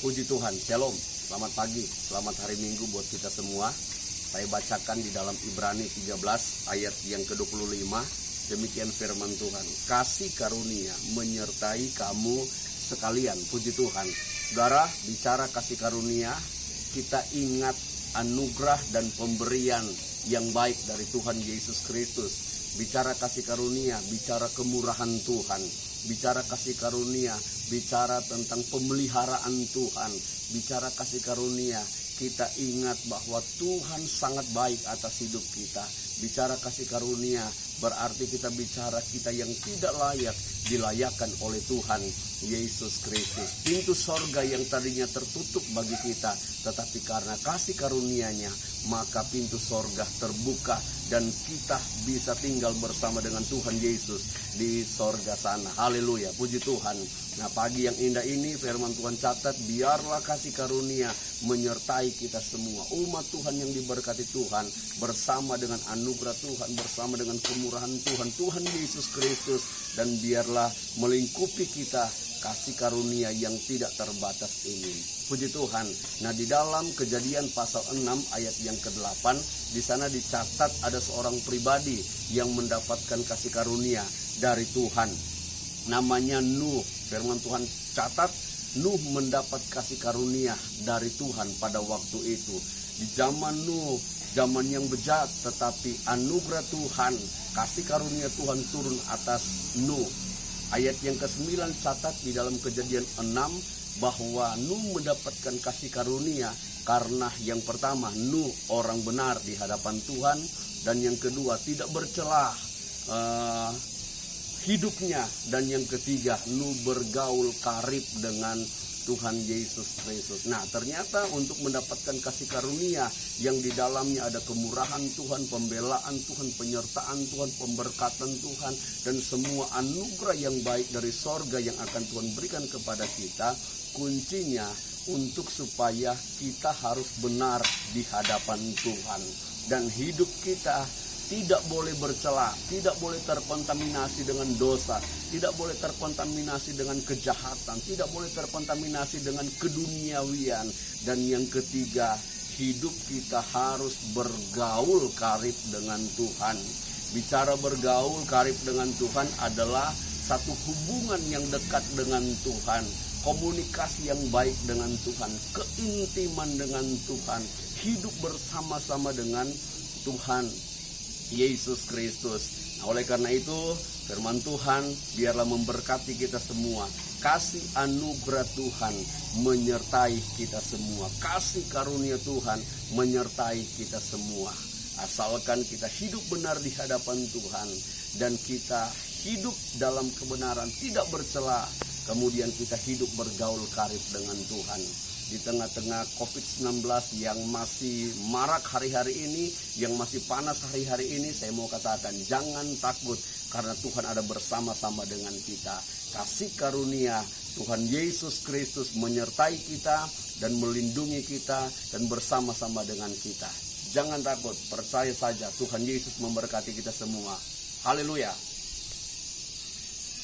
Puji Tuhan, Shalom, selamat pagi, selamat hari Minggu buat kita semua. Saya bacakan di dalam Ibrani 13 ayat yang ke-25. Demikian firman Tuhan, kasih karunia menyertai kamu sekalian. Puji Tuhan. Saudara, bicara kasih karunia, kita ingat anugerah dan pemberian yang baik dari Tuhan Yesus Kristus. Bicara kasih karunia, bicara kemurahan Tuhan. Bicara kasih karunia, bicara tentang pemeliharaan Tuhan. Bicara kasih karunia, kita ingat bahwa Tuhan sangat baik atas hidup kita. Bicara kasih karunia, berarti kita bicara kita yang tidak layak dilayakkan oleh Tuhan Yesus Kristus. Pintu sorga yang tadinya tertutup bagi kita, tetapi karena kasih karunia-Nya, maka pintu sorga terbuka dan kita bisa tinggal bersama dengan Tuhan Yesus di sorga sana. Haleluya, puji Tuhan. Nah, pagi yang indah ini firman Tuhan catat, biarlah kasih karunia menyertai kita semua. Umat Tuhan yang diberkati Tuhan, bersama dengan anugerah Tuhan, bersama dengan kemurahan Tuhan, Tuhan Yesus Kristus. Dan biarlah melingkupi kita kasih karunia yang tidak terbatas ini. Puji Tuhan. Nah, di dalam Kejadian pasal 6 ayat yang ke-8, di sana dicatat ada seorang pribadi yang mendapatkan kasih karunia dari Tuhan. Namanya Nuh. Firman Tuhan catat, Nuh mendapat kasih karunia dari Tuhan pada waktu itu. Di zaman Nuh, zaman yang bejat, tetapi anugerah Tuhan, kasih karunia Tuhan turun atas Nuh. Ayat yang ke-9 catat di dalam Kejadian 6 bahwa Nuh mendapatkan kasih karunia karena yang pertama, Nuh orang benar di hadapan Tuhan, dan yang kedua, tidak bercelah hidupnya, dan yang ketiga, Nuh bergaul karib dengan Tuhan Yesus Kristus. Nah, ternyata untuk mendapatkan kasih karunia yang di dalamnya ada kemurahan Tuhan, pembelaan Tuhan, penyertaan Tuhan, pemberkatan Tuhan, dan semua anugerah yang baik dari sorga yang akan Tuhan berikan kepada kita, kuncinya untuk supaya kita harus benar di hadapan Tuhan. Dan hidup kita tidak boleh bercela, tidak boleh terkontaminasi dengan dosa, tidak boleh terkontaminasi dengan kejahatan, tidak boleh terkontaminasi dengan keduniawian. Dan yang ketiga, hidup kita harus bergaul karib dengan Tuhan. Bicara bergaul karib dengan Tuhan adalah satu hubungan yang dekat dengan Tuhan, komunikasi yang baik dengan Tuhan, keintiman dengan Tuhan, hidup bersama-sama dengan Tuhan Yesus Kristus. Nah, oleh karena itu firman Tuhan biarlah memberkati kita semua. Kasih anugerah Tuhan menyertai kita semua. Kasih karunia Tuhan menyertai kita semua. Asalkan kita hidup benar di hadapan Tuhan dan kita hidup dalam kebenaran, tidak bercela. Kemudian kita hidup bergaul karib dengan Tuhan. Di tengah-tengah COVID-19 yang masih marak hari-hari ini, yang masih panas hari-hari ini, saya mau katakan jangan takut, karena Tuhan ada bersama-sama dengan kita. Kasih karunia Tuhan Yesus Kristus menyertai kita dan melindungi kita dan bersama-sama dengan kita. Jangan takut, percaya saja Tuhan Yesus memberkati kita semua. Haleluya.